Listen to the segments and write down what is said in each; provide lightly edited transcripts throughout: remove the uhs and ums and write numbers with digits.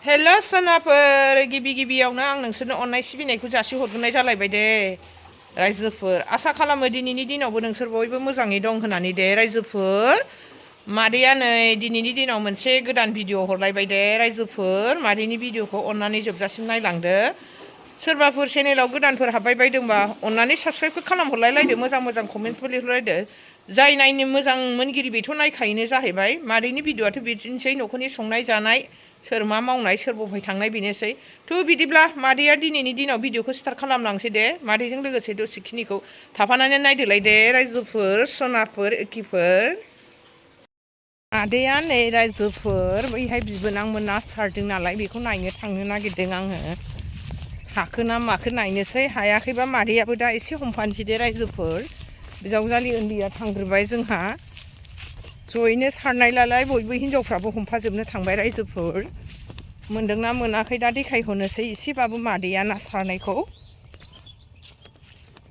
हेल' सोनाफोर गिबि गिबियावनो आं नोंसोरनो अननाय सिबिनायखौ जासिहरग्रोनाय जालायबाय दे रायजोफोर आसा खालामो दिनैनि दिनावबो नोंसोर बयबो मोजाङै दं होननानै दे रायजोफोर मादैया नै दिनैनि दिनाव मोनसे गोदान भिडिअ हरलायबाय दे रायजोफोर मादैनि भिडिअखौ अननानै जोबजासिम नायलांदो सोरबाफोर चेनेलाव गोदानफोर हाबबाय बायदोंबा अननानै साबस्क्राइबबो खालामहरलायलायदो मोजां कमेन्टफोर लिरहरलायदो जाय नायनो मोजां मोनगिरि बेथ' नायखायोनो जाहैबाय मादैनि भिडिअआथ' बिदिनोसै न'खरनि संनाय जानाय सोर मा मावनाय सोर बबेहाय थांनाय बेनोसै थ' बिदिब्ला मादैया दिनैनि दिनाव भिडिअखौ स्टार्ट खालामलांसै दे मादैजों लोगोसे दसेखिनिखौ थाफानानै नायदोलाय दे रायजोफोर सनाफोर एखिफोर मादैया नै रायजोफोर बैहाय बिबोनांमोन ना सारदों नालाय बेखौ नायनो थांनो नागिरदों आङो हाखो ना माखो नायनोसै हायाखैबा मादैयाबो दा एसे हमफानोसै दे रायजोफोर बिजावजालि उन्दैया थांग्रोबाय जोंहा जयैनो सारनायलाय बयबो हिनजावफ्राबो हमफाजोबनो थांबाय रायजोफोर मोनदोंना मोनाखै दा देखायहरनोसै एसेबाबो मादैया ना सारनायखौ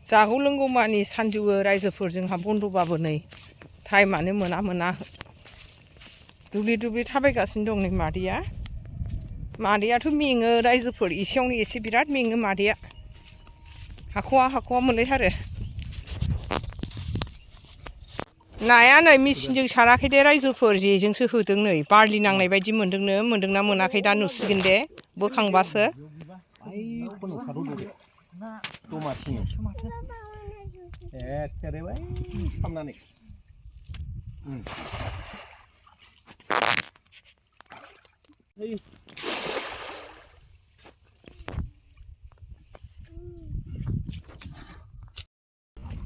जागौ लोंगौ मानि सानजौवो रायजोफोर जोंहा बन्द'बाबो नै टाइमानो मोना दुब्लि थाबायगासिनो दं नै मादैयाथ' मेङो रायजोफोर एसेयावनो एसे बिराद मेङो मादैया हाख'वा मोनलायथारो नाया नै मेचिनजों साराखै दे रायजोफोर जेजोंसो होदों नै बारलि नांनाय बायदि मोनदोंना मोनाखै दा नुसिगोन दे बोखांबासो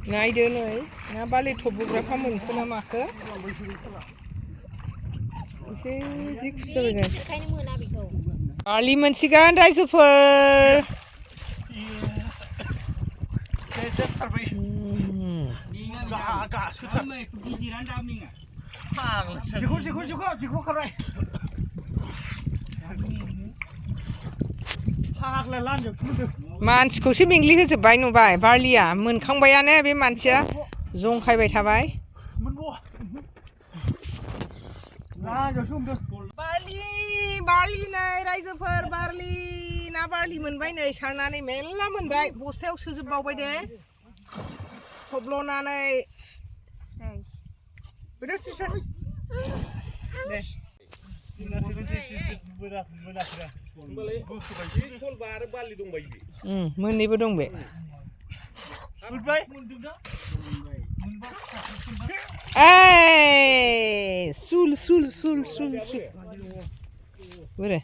नायदो नै ना बालि थब्लग्राफ्रा मोनखो ना माखो एसे जि खुसिया बारलि मोनसिगोन रायजोफोर मानसिखौसो मेंग्लि होजोबबाय नुबाय बारलिया मोनखांबायानो बे मानसिया जंखायबाय थाबाय बारलि नै रायजोफोर बारलि ना बारलि मोनबाय नै सारनानै मेरला मोनबाय बस्थायाव सोजोबबावबाय दे थब्ल'नानै दे मोननैबो दं बे सुल बोरे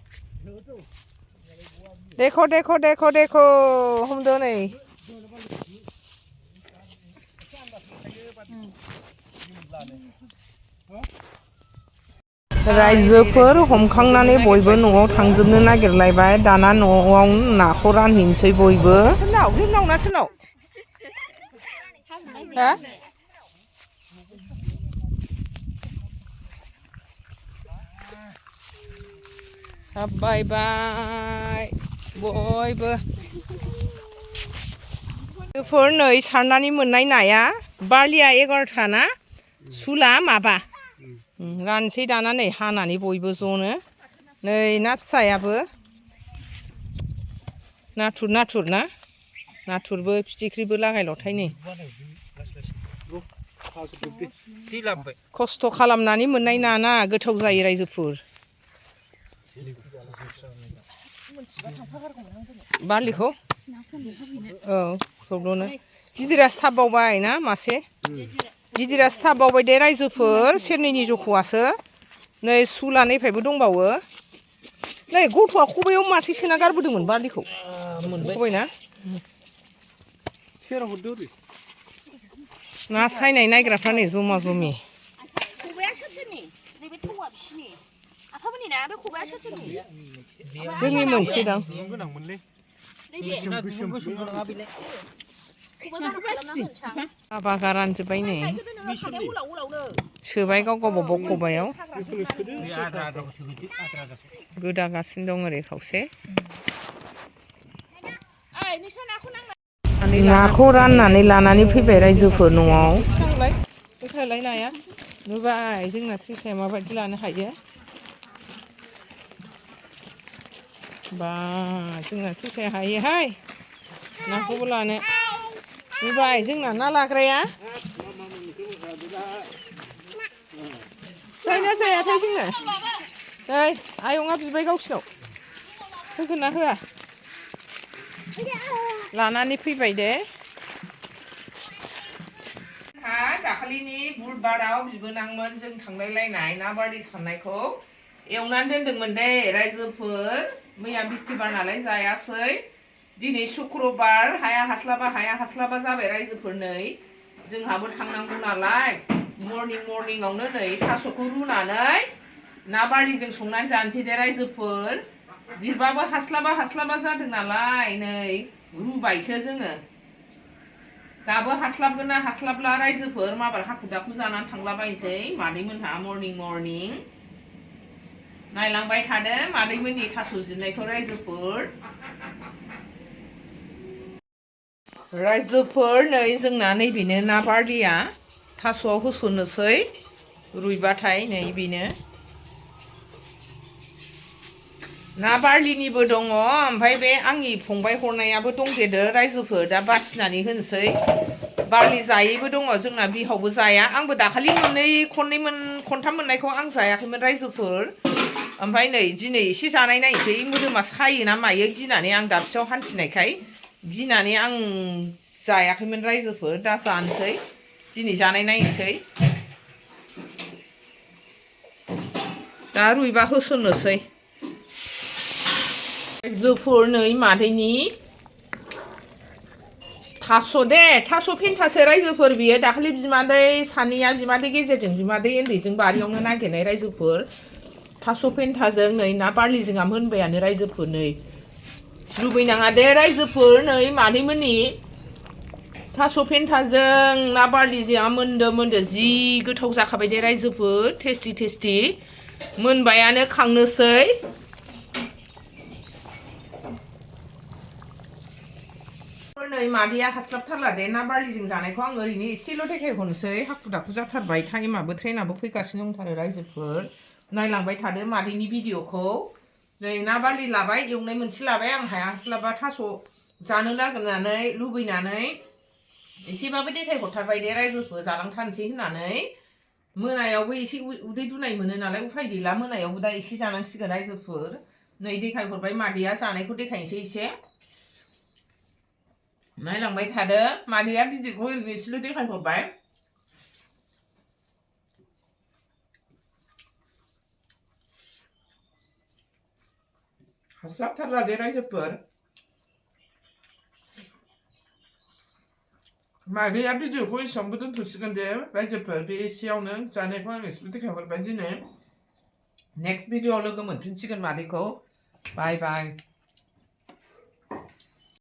देखो हमदो नै रायजोफोर हमखांनानै बयबो न'आव थांजोबनो नागिरलायबाय दाना न'आव नाखौ रानहैनोसै बयबो जोंनाव ना सोरनाव हाबबाय बयबो नै सारनानै मोननाय नाया बारलिया 11था ना सुला माबा रानसै दाना नै हानानै बयबो ज'नो नै ना फिसायाबो नाथुर ना नाथुरबो फिथिख्रिबो लागाय लथाय नै खस्थ' खालामनानै मोननाय ना गोथाव जायो रायजोफोर बारलिखौ औ थब्ल'नो गिदिरासो थाबबावबाय ना मासे गिदिरासो थाबबावबाय दे रायजोफोर सेरनैनि जख'आसो नै सुलानिफ्रायबो दंबावो नै गथ'आ खबायाव मासे सोना गारबोदोंमोन बारलिखौ खबायना ना सायनाय नायग्राफ्रा नै जमा जमि जोंनि मोनसेदां बागा रानजोब्बाय नै सोबाय गाव गावबागाव खबायाव गोदागासिनो दं ओरै खावसे नाखौ राननानै लानानै फैबाय रायजोफोर न'आव नाया नुबाय जोंना ट्रिसाया माबायदि लानो हायो बा जोंना सुसाया हायोहाय नाखौबो लानो नुबाय जोंना ना लाग्राया जायोना जायाथाय जोङो नै आयंआ बिबाय गावसिनाव होगोन ना होआ लानानै फैबाय दे दाखालिनि बुधबाराव बिबोनांमोन जों थांलायलायनाय ना बारलि सारनायखौ एवनानै दोनदोंमोन दे रायजोफोर मैया बिस्थिबार नालाय जायासै दिनै शुक्रबार हाया हास्लाबा जाबाय रायजोफोर नै जोंहाबो थांनांगौ नालाय मर्निंआवनो नै थास'खौ रुनानै ना बारलिजों संनानै जानोसै दे रायजोफोर जिरबाबो हास्लाबा जादों नालाय नै रुबायसो जोङो दाबो हास्लाबगोन ना हास्लाबला रायजोफोर माबार हाखु दाखु जानानै थांलाबायनोसै मादैमोनहा मर्निं नायलांबाय थादो मादैमोननि थास' जिरनायखौ रायजोफोर नै जोंना नैबेनो ना बारलिया थास'आव होसननोसै रुइबाथाय नै बेनो ना बारलिनिबो दङ ओमफ्राय बे आंनि फंबाय हरनायाबो दंदेरो रायजोफोर दा बासिनानै होनोसै बारलि जायैबो दङ जोंना बिहावबो जाया आंबो दाखालि खनथाम मोननायखौ आं जायाखैमोन रायजोफोर ओमफ्राय नै दिनै एसे जानाय नायसै मोदोमा सायो ना मायो गिनानै आं दाबसेयाव हान्थिनायखाय गिनानै आं जायाखैमोन रायजोफोर दा जानोसै दिनै जानाय नायनोसै दा रुइबा होसननोसै रायजोफोर नै मादैनि थास' फेन्थासो रायजोफोर बियो दाखालि बिमादै सानैया बिमादै गेजेरजों बिमादै उन्दैजों बारियावनो नागिरनाय रायजोफोर थास' फेन्थाजों नै ना बारलिजोंआ मोनबायानो रायजोफोर नै लुबैनाङा दे रायजोफोर नै मादैमोननि थास' फेन्थाजों ना बारलिजोंआ मोनदो जि गोथाव जाखाबाय दे रायजोफोर टेस्टि मोनबायानो खांनोसै नै मादैया हास्लाबथारला दे ना बारलिजों जानायखौ आं ओरैनो एसेल' देखायहरनोसै हाखु दाखु जाथारबाय टाइमाबो ट्रेनाबो फैगासिनो दंथारो रायजोफोर नायलांबाय थादो मादैनि भिडिअखौ नै ना बारलि लाबाय एवनाय मोनसे लाबाय आं हास्लाबा थास' जानो नागिरनानै लुबैनानै एसेबाबो देखायहरथारबाय दे रायजोफोर जालांथारनोसै होननानै मोनायावबो एसे उदै दुनाय मोनो नालाय उफाय गैला मोनायावबो दा एसे जानांसिगोन रायजोफोर नै देखायहरबाय मादैया जानायखौ देखायनोसै एसे नायलांबाय थादो मादैया भिडिअखौ ओरैनो एसेल' देखायहरबाय हास्लाबथारला दे रायजोफोर मादैया भिडिअखौ एसेयावनो दोनथ'सिगोन दे रायजोफोर बे एसेयावनो जानायखौ आं एसेल' देखायहरबाय दिनै नेक्स्ट भिडिअआव लोगो मोनफिनसिगोन मादैखौ बाय